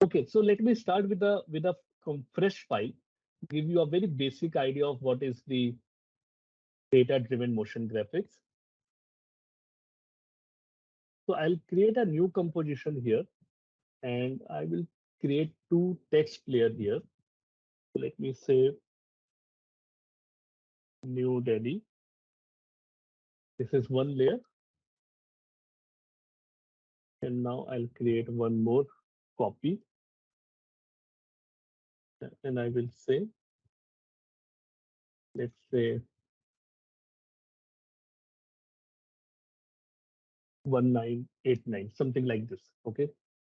Okay, so let me start with a fresh file, give you a very basic idea of what is the data-driven motion graphics. So I'll create a new composition here, and I will create two text layer here. So let me say New Delhi. This is one layer, and now I'll create one more copy, and I will say, let's say 1989, something like this. Okay,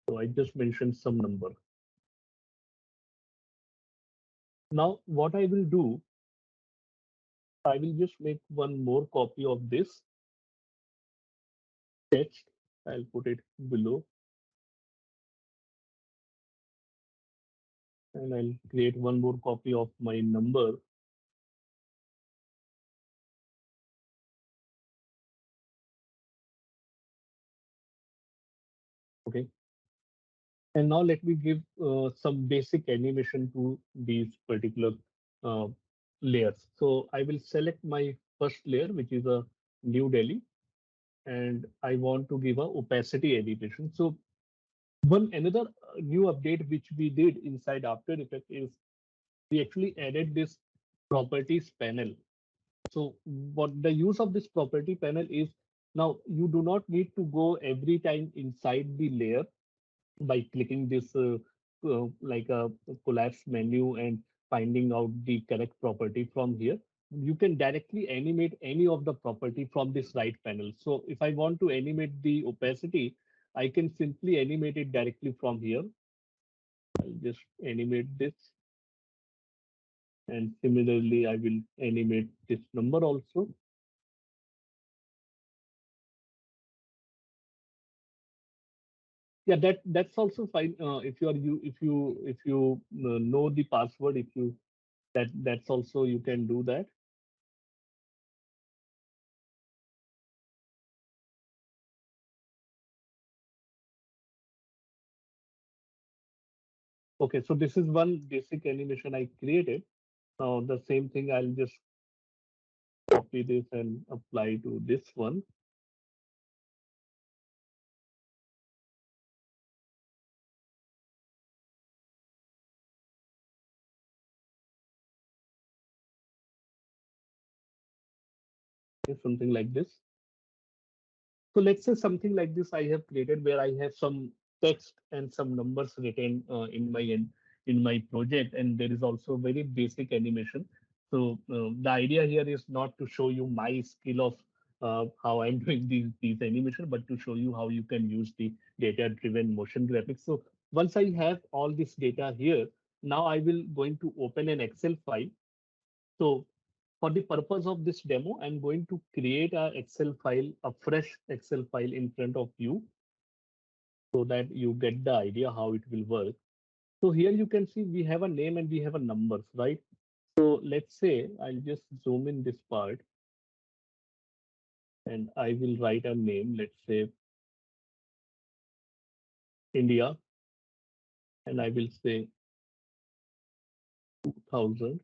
so I just mentioned some number. Now what I will do, I will just make one more copy of this text. I'll put it below, and I'll create one more copy of my number. Okay, and now let me give some basic animation to these particular uh, layers. So I will select my first layer, which is a New Delhi, and I want to give a opacity animation. So one another new update which we did inside After Effects is we actually added this properties panel. So what the use of this property panel is, now you do not need to go every time inside the layer by clicking this like a collapse menu and finding out the correct property from here. You can directly animate any of the property from this right panel. So if I want to animate the opacity, I can simply animate it directly from here. I'll just animate this, and similarly I will animate this number also. Yeah, that's also fine. If you are you if you know the password, if you that's also you can do that. Okay, so this is one basic animation I created. Now the same thing, I'll just copy this and apply to this one. Okay, something like this. So let's say something like this I have created where I have some text and some numbers written in my project, and there is also very basic animation. So the idea here is not to show you my skill of how I'm doing these animation, but to show you how you can use the data-driven motion graphics. So once I have all this data here, now I will going to open an Excel file. So for the purpose of this demo, I'm going to create a Excel file, a fresh Excel file in front of you so that you get the idea how it will work. So here you can see we have a name and we have a numbers, right? So let's say I'll just zoom in this part and I will write a name, let's say India, and I will say 2000.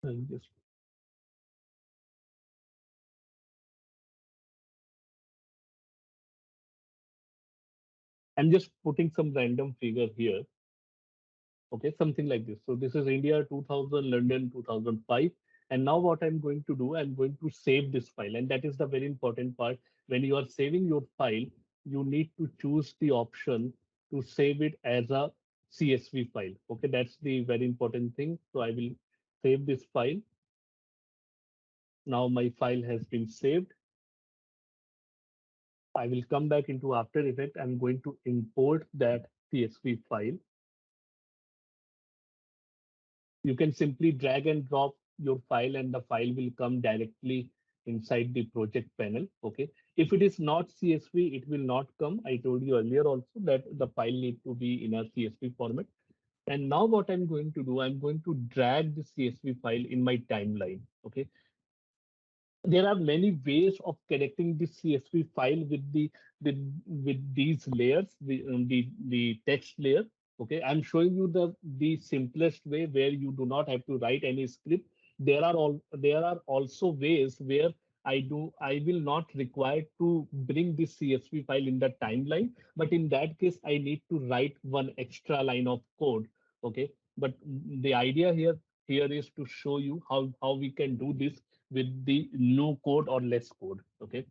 And just I'm just putting some random figure here. Okay, something like this. So this is India 2000, London 2005. And now what I'm going to do, I'm going to save this file. And that is the very important part. When you are saving your file, you need to choose the option to save it as a CSV file. Okay, that's the very important thing. So I will save this file. Now my file has been saved. I will come back into After Effects. I'm going to import that CSV file. You can simply drag and drop your file and the file will come directly inside the project panel. Okay. If it is not CSV, it will not come. I told you earlier also that the file need to be in a CSV format. And now what I'm going to do, I'm going to drag the CSV file in my timeline. Okay. there are many ways of connecting the CSV file with with these layers, the text layer. Okay, I'm showing you the simplest way where you do not have to write any script. There are also ways where I will not require to bring this CSV file in the timeline, but in that case I need to write one extra line of code. Okay, but the idea here is to show you how we can do this with the no code or less code. Okay,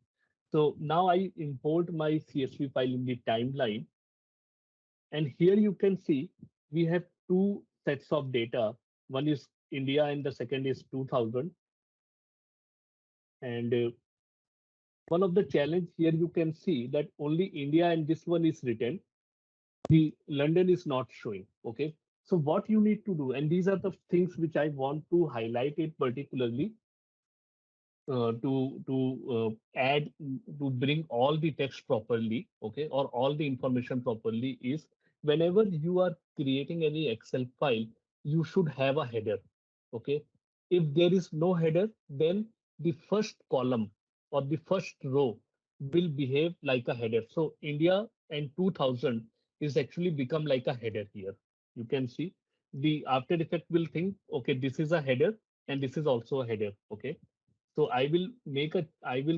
so now I import my CSV file in the timeline, and here you can see we have two sets of data. One is India and the second is 2000. And one of the challenge here, you can see that only India and this one is written. The London is not showing. Okay, so what you need to do, and these are the things which I want to highlight it particularly, to add, to bring all the text properly, okay, or all the information properly, is whenever you are creating any Excel file, you should have a header. Okay, if there is no header, then the first column or the first row will behave like a header. So India and 2000 is actually become like a header here. You can see the After Effect will think, okay, this is a header and this is also a header. Okay, so I will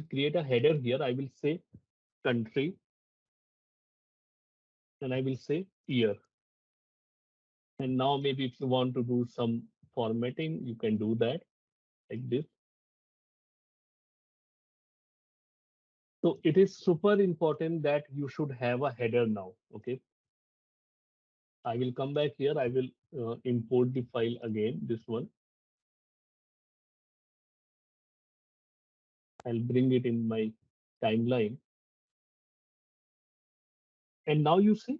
create a header here. I will say country and I will say year. And now maybe if you want to do some formatting, you can do that like this. So it is super important that you should have a header now. Okay. I will come back here. I will import the file again, this one. I'll bring it in my timeline. And now you see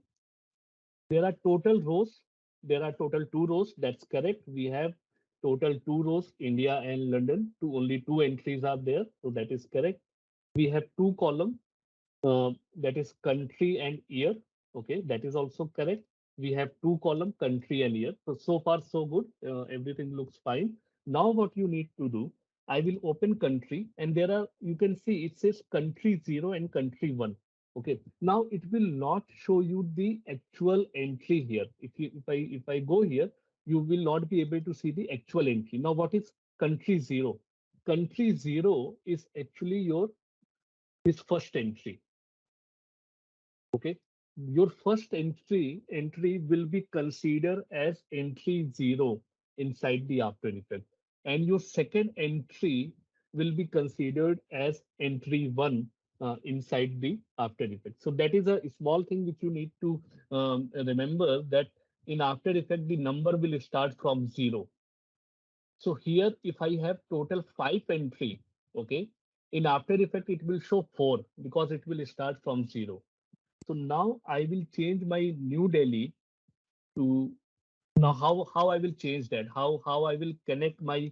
there are total rows. There are total two rows. That's correct. We have total two rows, India and London. Only two entries are there. So that is correct. We have two columns, that is country and year. Okay, that is also correct. We have two column, country and year. So far so good. Everything looks fine. Now what you need to do, I will open country, and there are, you can see it says country 0 and country 1. Okay, now it will not show you the actual entry here. If I go here, you will not be able to see the actual entry. Now what is country 0? Country 0 is actually your this first entry. Okay, your first entry will be considered as entry 0 inside the After Effect, and your second entry will be considered as entry 1 inside the After Effect. So that is a small thing which you need to remember, that in After Effect the number will start from 0. So here, if I have total 5 entry, okay, in After Effect it will show 4 because it will start from 0. So now I will change my New Delhi to, now how I will change that, how I will connect my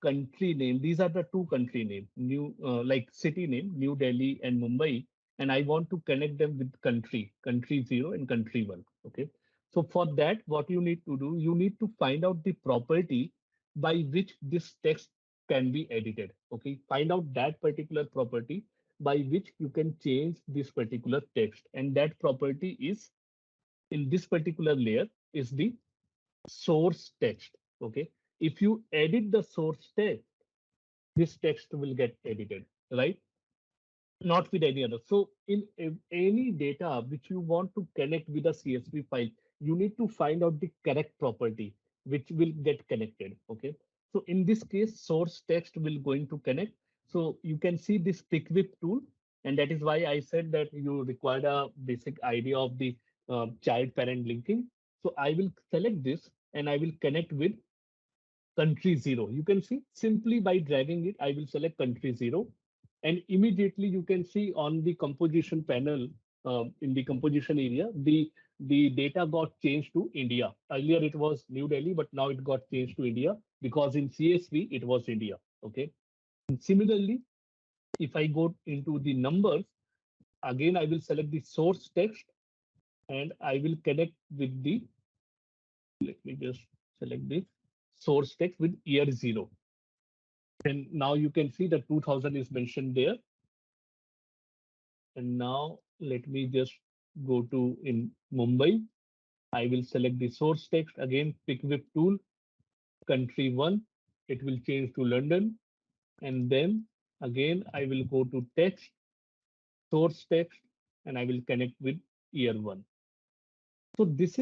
country name. These are the two country name, new like city name, New Delhi and Mumbai, and I want to connect them with country 0 and country 1. Okay, so for that, what you need to do, you need to find out the property by which this text can be edited. Okay, find out that particular property by which you can change this particular text, and that property is, in this particular layer, is the source text. Okay, if you edit the source text, this text will get edited, right? Not with any other. So in any data which you want to connect with a CSV file, you need to find out the correct property which will get connected. Okay, so in this case, source text will going to connect. So you can see this pick with tool, and that is why I said that you require a basic idea of the child parent linking. So I will select this and I will connect with country 0. You can see simply by dragging it, I will select country 0. And immediately you can see on the composition panel, in the composition area, the data got changed to India. Earlier it was New Delhi, but now it got changed to India because in CSV it was India. Okay. And similarly, if I go into the numbers, again I will select the source text and I will connect with the, let me just select the source text with year 0. And now you can see the 2000 is mentioned there. And now let me just go to in Mumbai. I will select the source text again, pick whip tool, country one. It will change to London. And then again, I will go to text, source text, and I will connect with year one. So this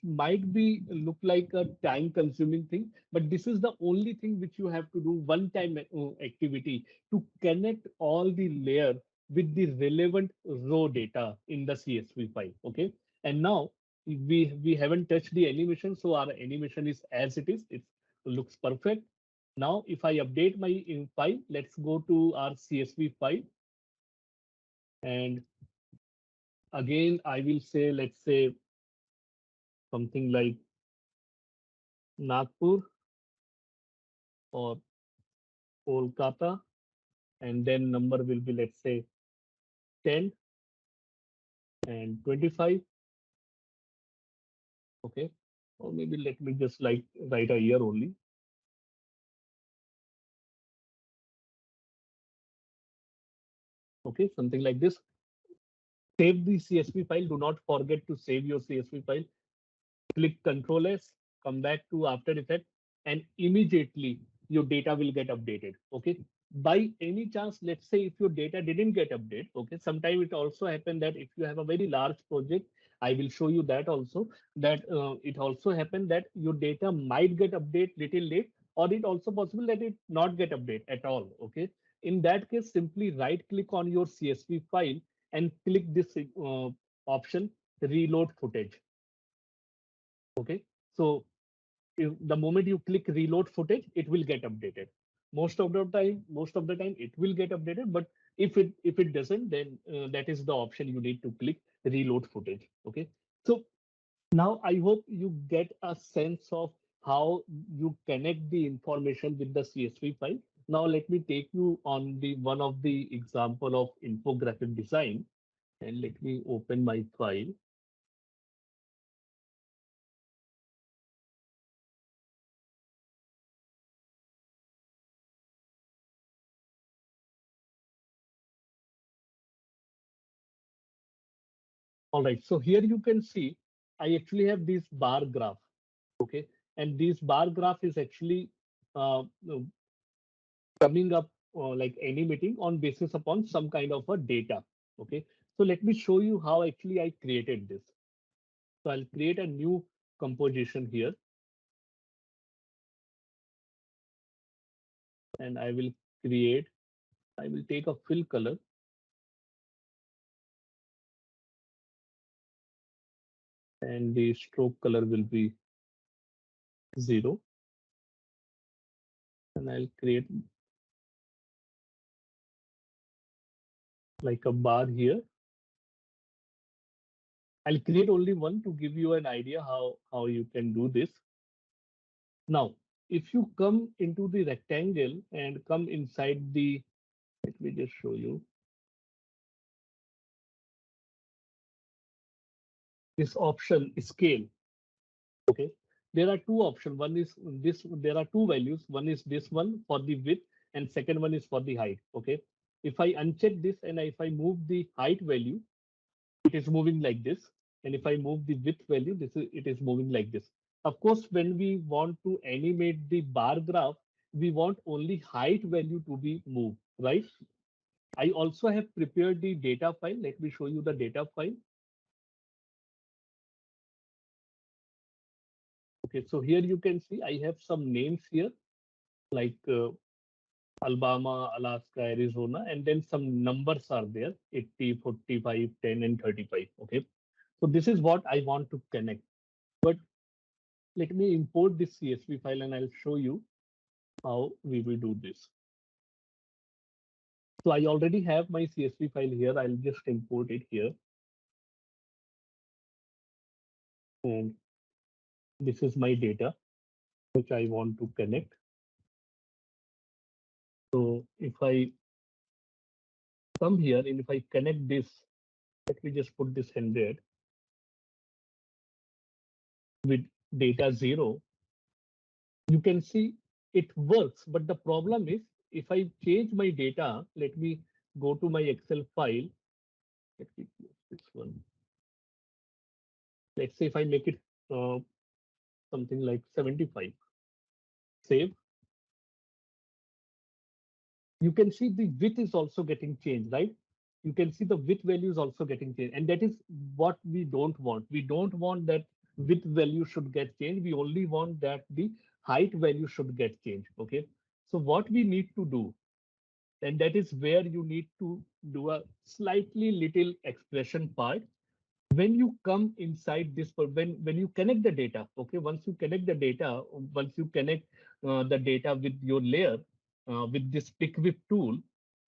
might be look like a time consuming thing, but this is the only thing which you have to do one time activity to connect all the layer with the relevant raw data in the CSV file. Okay, and now we haven't touched the animation, so our animation is as it is. It looks perfect. Now, if I update my file, let's go to our CSV file, and again I will say, let's say something like Nagpur or Kolkata, and then number will be, let's say, 10 and 25. Okay, or maybe let me just like write a year only. Okay, something like this. Save the CSV file. Do not forget to save your CSV file. Click Control S, come back to After Effects, and immediately your data will get updated. Okay. By any chance, let's say if your data didn't get updated, okay, sometimes it also happen that if you have a very large project, I will show you that also, that it also happen that your data might get updated little late, or it also possible that it not get updated at all. Okay. In that case, simply right click on your CSV file and click this option, reload footage. Okay, so if the moment you click reload footage, it will get updated. Most of the time it will get updated, but if it doesn't, then that is the option you need to click, reload footage. Okay, so now I hope you get a sense of how you connect the information with the CSV file. Now let me take you on the one of the example of infographic design, and let me open my file. All right, so here you can see I actually have this bar graph. Okay, and this bar graph is actually uh, coming up like animating on basis upon some kind of a data. Okay, so let me show you how actually I created this. So I'll create a new composition here, and I will take a fill color, and the stroke color will be 0, and I'll create like a bar here. I'll create only one to give you an idea how you can do this. Now, if you come into the rectangle and come inside the, let me just show you this option scale. Okay, there are two options. One is this, there are two values. One is this one for the width, and second one is for the height. Okay, if I uncheck this and if I move the height value, it is moving like this. And if I move the width value, it is moving like this. Of course, when we want to animate the bar graph, we want only height value to be moved, right? I also have prepared the data file. Let me show you the data file. Okay, so here you can see I have some names here like Alabama, Alaska, Arizona, and then some numbers are there 80, 45, 10, and 35. Okay, so this is what I want to connect. But let me import this CSV file and I'll show you how we will do this. So I already have my CSV file here. I'll just import it here. And this is my data, which I want to connect. So if I come here and if I connect this, let me just put this 100 with data 0, you can see it works. But the problem is, if I change my data, let me go to my Excel file. Let me close this one. Let's say if I make it something like 75, save, you can see the width is also getting changed, right? You can see the width value is also getting changed. And that is what we don't want. We don't want that width value should get changed. We only want that the height value should get changed. Okay. So what we need to do, and that is where you need to do a slightly little expression part. When you come inside this, when you connect the data, okay, once you connect the data, once you connect the data with your layer, with this pick whip tool,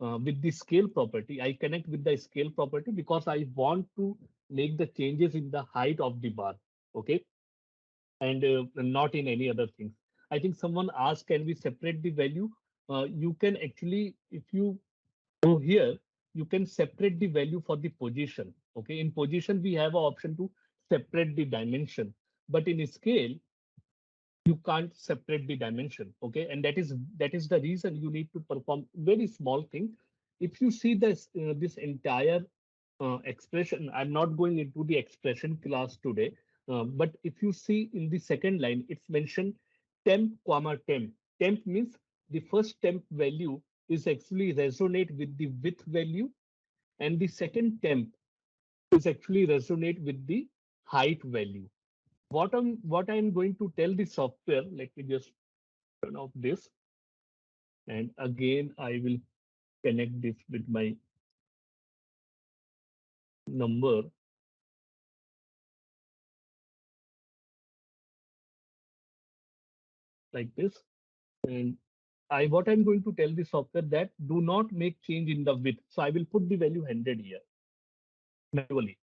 with the scale property, I connect with the scale property because I want to make the changes in the height of the bar, okay, and not in any other things. I think someone asked, can we separate the value? You can actually, if you so here you can separate the value for the position. Okay, in position we have an option to separate the dimension, but in scale you can't separate the dimension. Okay, and that is the reason you need to perform very small thing. If you see this entire expression, I'm not going into the expression class today, but if you see in the second line, it's mentioned temp comma temp. Temp means the first temp value is actually resonate with the width value, and the second temp is actually resonate with the height value. What I'm going to tell the software, let me just turn off this, and again I will connect this with my number like this. And what I'm going to tell the software that do not make change in the width. So I will put the value 100 here manually.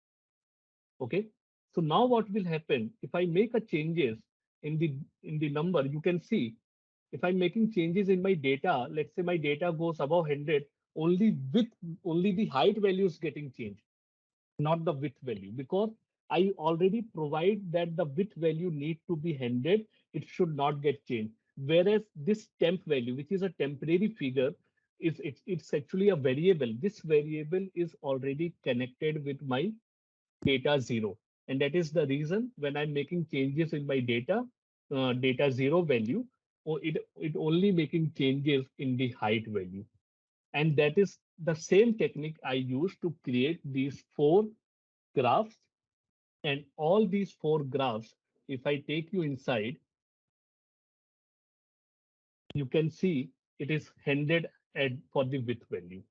Okay. So now what will happen if I make a changes in the number? You can see if I'm making changes in my data. Let's say my data goes above 100. Only the height value is getting changed, not the width value, because I already provide that the width value need to be 100. It should not get changed. Whereas this temp value, which is a temporary figure, it's actually a variable. This variable is already connected with my data zero. And that is the reason when I'm making changes in my data zero value, or it only making changes in the height value. And that is the same technique I use to create these four graphs, and all these four graphs, if I take you inside, you can see it is handed at for the width value.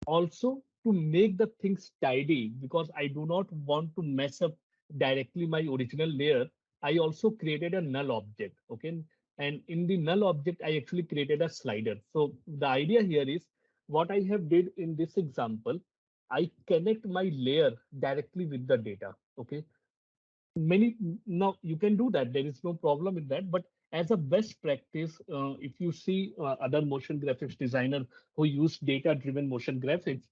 Also, to make the things tidy, because I do not want to mess up directly my original layer, I also created a null object. Okay, and in the null object I actually created a slider. So the idea here is what I have did in this example, I connect my layer directly with the data. Okay, many now you can do that, there is no problem in that, but as a best practice, if you see other motion graphics designer who use data driven motion graphics,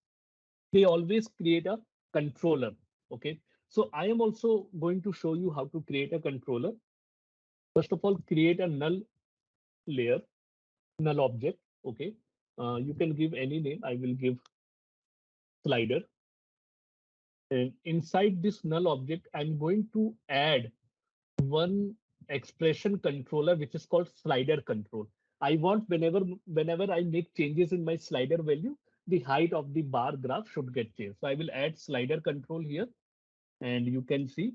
they always create a controller. Okay, so I am also going to show you how to create a controller. First of all, create a null layer, null object. Okay, you can give any name, I will give slider, and inside this null object I'm going to add one expression controller which is called slider control. I want whenever I make changes in my slider value, the height of the bar graph should get changed. So I will add slider control here, and you can see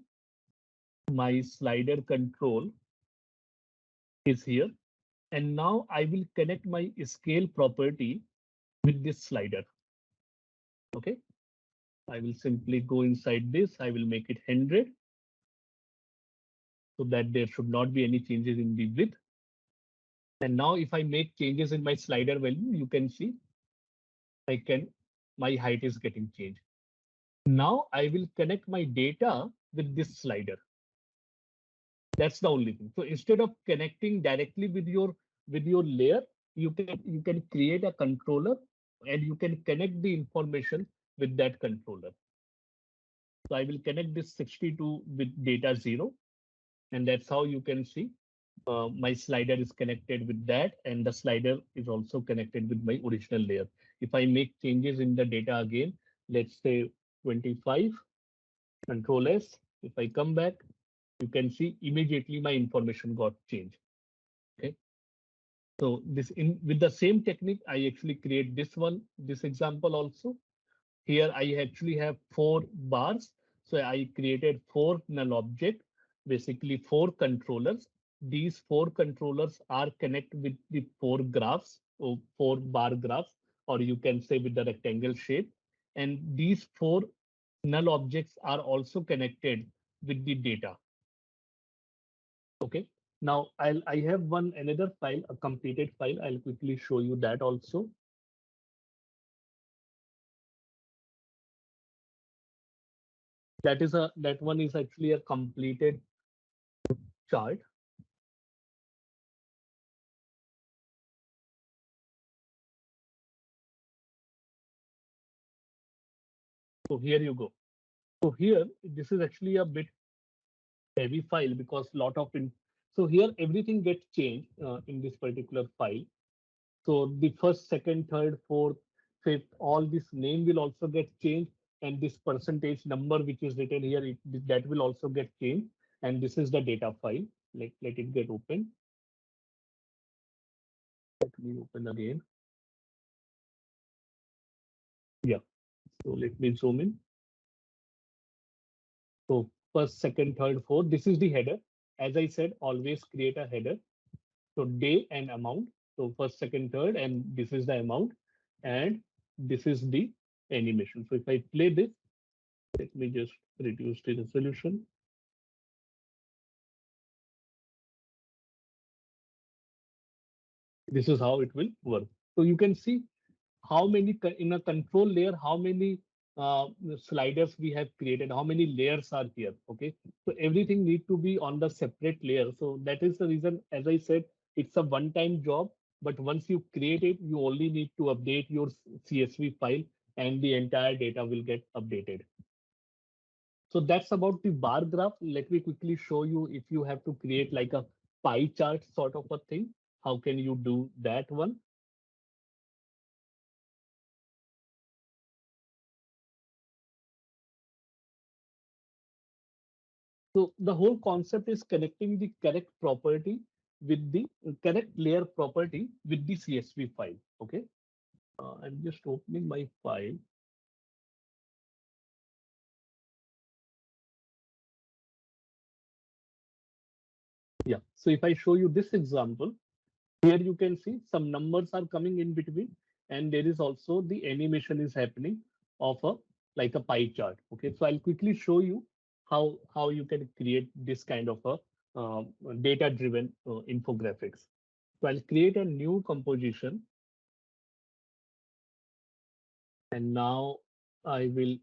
my slider control is here. And now I will connect my scale property with this slider. Okay, I will simply go inside this. I will make it 100 so that there should not be any changes in the width. And now if I make changes in my slider value, you can see my height is getting changed. Now I will connect my data with this slider. That's the only thing. So instead of connecting directly with your layer, you can create a controller and you can connect the information with that controller. So I will connect this 62 with data 0, and that's how you can see my slider is connected with that, and the slider is also connected with my original layer. If I make changes in the data again, let's say 25, Control S. If I come back, you can see immediately my information got changed. Okay. So this in with the same technique, I actually create this example also. Here I actually have 4 bars. So I created 4 null object, basically 4 controllers. These 4 controllers are connected with the 4 graphs or 4 bar graphs, or you can say with the rectangle shape. And these 4 null objects are also connected with the data. Okay. Now I have another file, a completed file. I'll quickly show you that also. That one is actually a completed chart. So here you go. So here, this is actually a bit heavy file because lot of so here everything gets changed in this particular file. So the first, second, third, fourth, fifth, all this name will also get changed, and this percentage number which is written here, that will also get changed. And this is the data file. Let it get open. Let me open again. Yeah. So let me zoom in. So first, second, third, fourth. This is the header. As I said, always create a header. So day and amount. So first, second, third, and this is the amount, and this is the animation. So if I play this, let me just reduce the resolution. This is how it will work. So you can see how many in a control layer, how many sliders we have created, how many layers are here. Okay, so everything need to be on the separate layer. So that is the reason, as I said, it's a one-time job. But once you create it, you only need to update your CSV file, and the entire data will get updated. So that's about the bar graph. Let me quickly show you if you have to create like a pie chart sort of a thing. How can you do that one? So the whole concept is connecting the correct property with the correct layer property with the CSV file. Okay. I'm just opening my file. Yeah. So if I show you this example, here you can see some numbers are coming in between, and there is also the animation is happening of a like a pie chart. Okay. So I'll quickly show you how you can create this kind of a data driven infographics. So I'll create a new composition, and now I will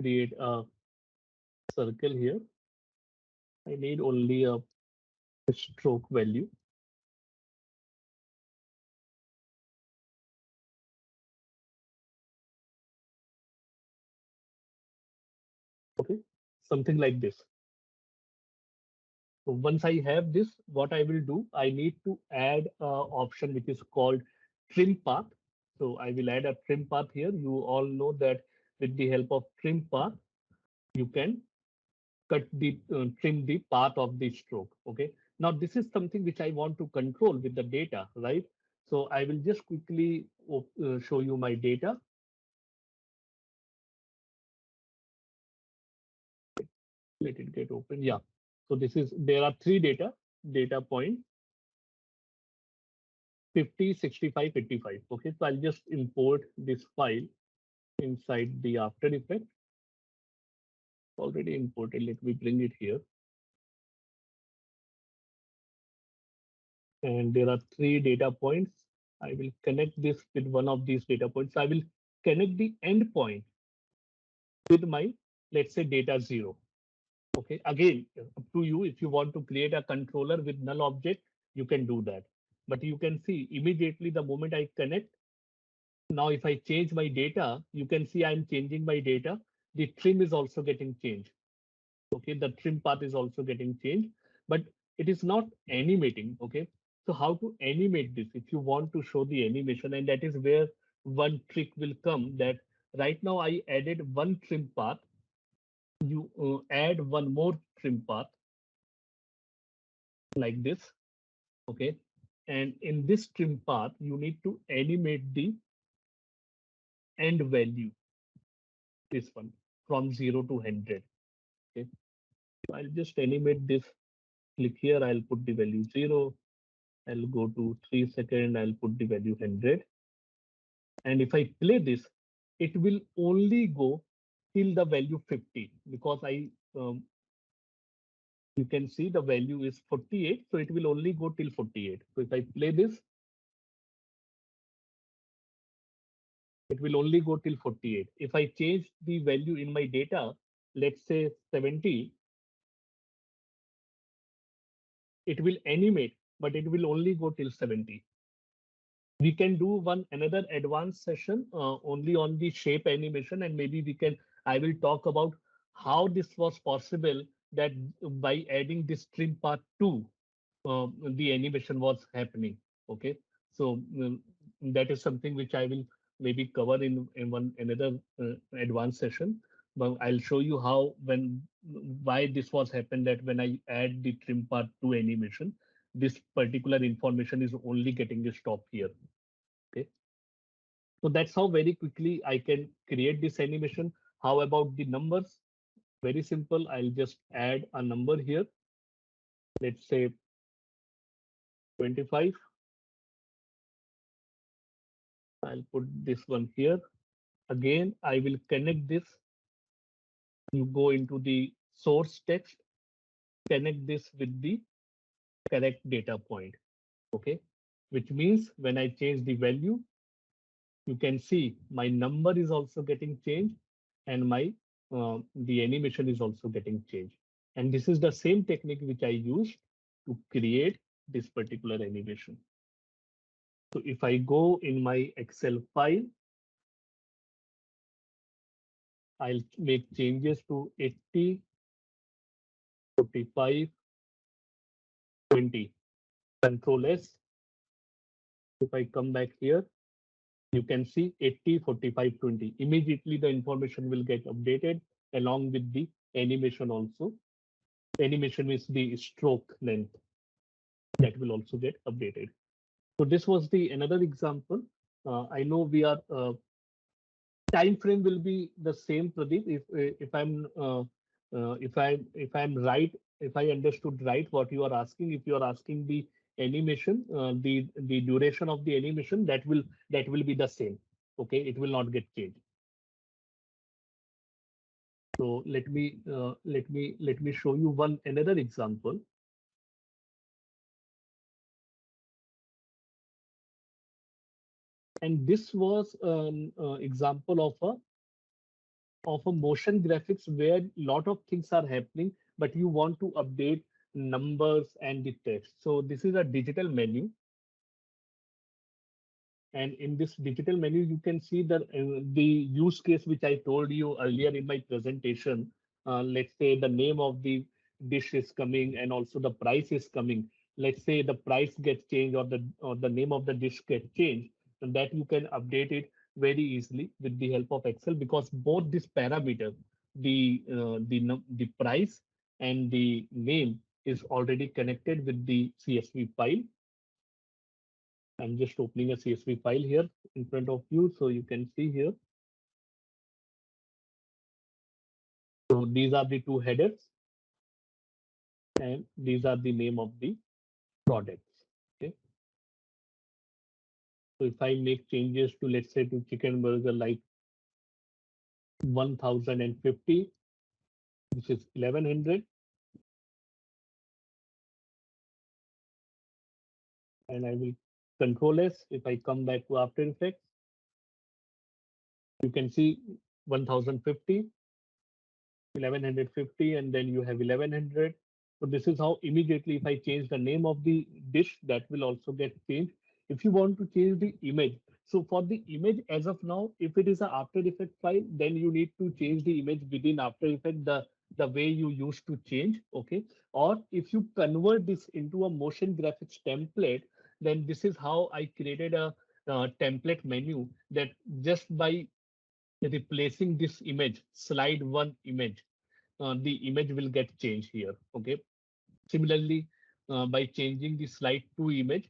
create a circle here. I need only a stroke value. Okay, something like this. So once I have this, what I will do, I need to add a option which is called trim path. So I will add a trim path here. You all know that with the help of trim path, you can trim the path of the stroke. Okay. Now this is something which I want to control with the data, right? So I will just quickly show you my data. Let it get open. Yeah. So there are 3 data point 50, 65, 85. Okay. So I'll just import this file inside the After Effects. Already imported. Let me bring it here. And there are 3 data points. I will connect this with one of these data points. I will connect the endpoint with my, let's say, data 0. Okay, again, up to you. If you want to create a controller with null object, you can do that. But you can see immediately the moment I connect, now if I change my data, you can see I'm changing my data. The trim is also getting changed. Okay, the trim path is also getting changed. But it is not animating. Okay, so how to animate this if you want to show the animation, and that is where one trick will come. That right now I added one trim path. You add one more trim path like this. Okay, and in this trim path you need to animate the end value, this one, from 0 to 100. Okay, so I'll just animate this. Click here, I'll put the value 0. I'll go to 3 seconds, I'll put the value 100. And if I play this, it will only go till the value 50, because you can see the value is 48, so it will only go till 48. So if I play this, it will only go till 48. If I change the value in my data, let's say 70, it will animate, but it will only go till 70. We can do one another advanced session only on the shape animation, and maybe I will talk about how this was possible, that by adding this trim part 2, the animation was happening. Okay, so that is something which I will maybe cover in one another advanced session. But I'll show you how, why this was happened, that when I add the trim part 2 animation, this particular information is only getting stopped here. Okay, so that's how very quickly I can create this animation. How about the numbers? Very simple. I'll just add a number here. Let's say 25. I'll put this one here. Again, I will connect this. You go into the source text, connect this with the correct data point. Okay, which means when I change the value, you can see my number is also getting changed, and my the animation is also getting changed. And this is the same technique which I used to create this particular animation. So if I go in my Excel file, I'll make changes to 80, 45, 20. Control S. If I come back here, you can see 80, 45, 20. Immediately the information will get updated along with the animation also. Animation is the stroke length that will also get updated. So this was the another example. I know we are time frame will be the same, Pradeep. If I'm right, if I understood right what you are asking, if you are asking the animation, the duration of the animation, that will be the same. Okay, it will not get changed. So let me show you one another example. And this was an example of a motion graphics where a lot of things are happening, but you want to update numbers and the text. So this is a digital menu. And in this digital menu, you can see the use case which I told you earlier in my presentation. Let's say the name of the dish is coming, and also the price is coming. Let's say the price gets changed, or the name of the dish gets changed, and that you can update it very easily with the help of Excel, because both this parameter, the price and the name, is already connected with the CSV file. I'm just opening a CSV file here in front of you, so you can see here. So these are the two headers, and these are the name of the products. Okay. So if I make changes to, let's say, to chicken burger like 1050, this is 1100, and I will control S. If I come back to After Effects, you can see 1050, 1150, and then you have 1100. So this is how immediately, if I change the name of the dish, that will also get changed. If you want to change the image, so for the image as of now, if it is a After Effects file, then you need to change the image within After Effects. the way you used to change, okay? Or if you convert this into a motion graphics template, then this is how I created a template menu that just by replacing this image, slide one image, the image will get changed here, okay? Similarly, by changing the slide two image,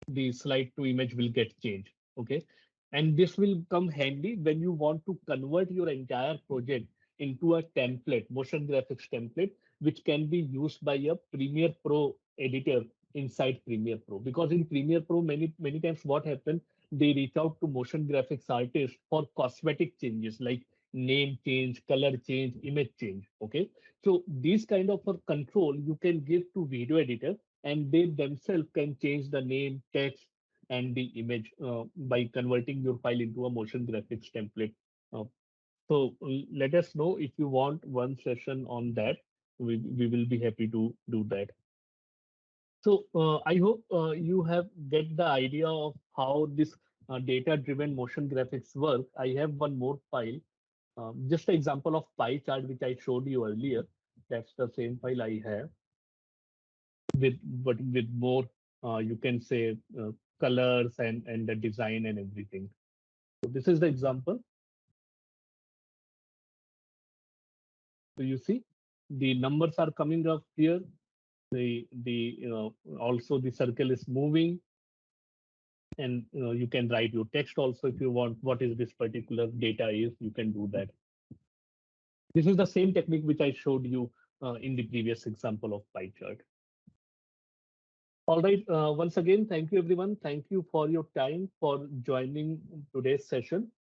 the slide to image will get changed, okay? And this will come handy when you want to convert your entire project into a template, motion graphics template, which can be used by a Premiere Pro editor inside Premiere Pro. Because in Premiere Pro, many times what happens, they reach out to motion graphics artists for cosmetic changes like name change, color change, image change, okay? So these kind of a control you can give to video editor, and they themselves can change the name, text, and the image by converting your file into a motion graphics template. Uh, so let us know if you want one session on that. We will be happy to do that. So I hope you have get the idea of how this data-driven motion graphics work. I have one more file, just an example of pie chart which I showed you earlier. That's the same file I have with but with more you can say colors and the design and everything. So this is the example. So you see the numbers are coming up here. The also the circle is moving, and you can write your text also if you want. What is this particular data is, you can do that. This is the same technique which I showed you in the previous example of pie chart. All right. Once again, thank you, everyone. Thank you for your time for joining today's session.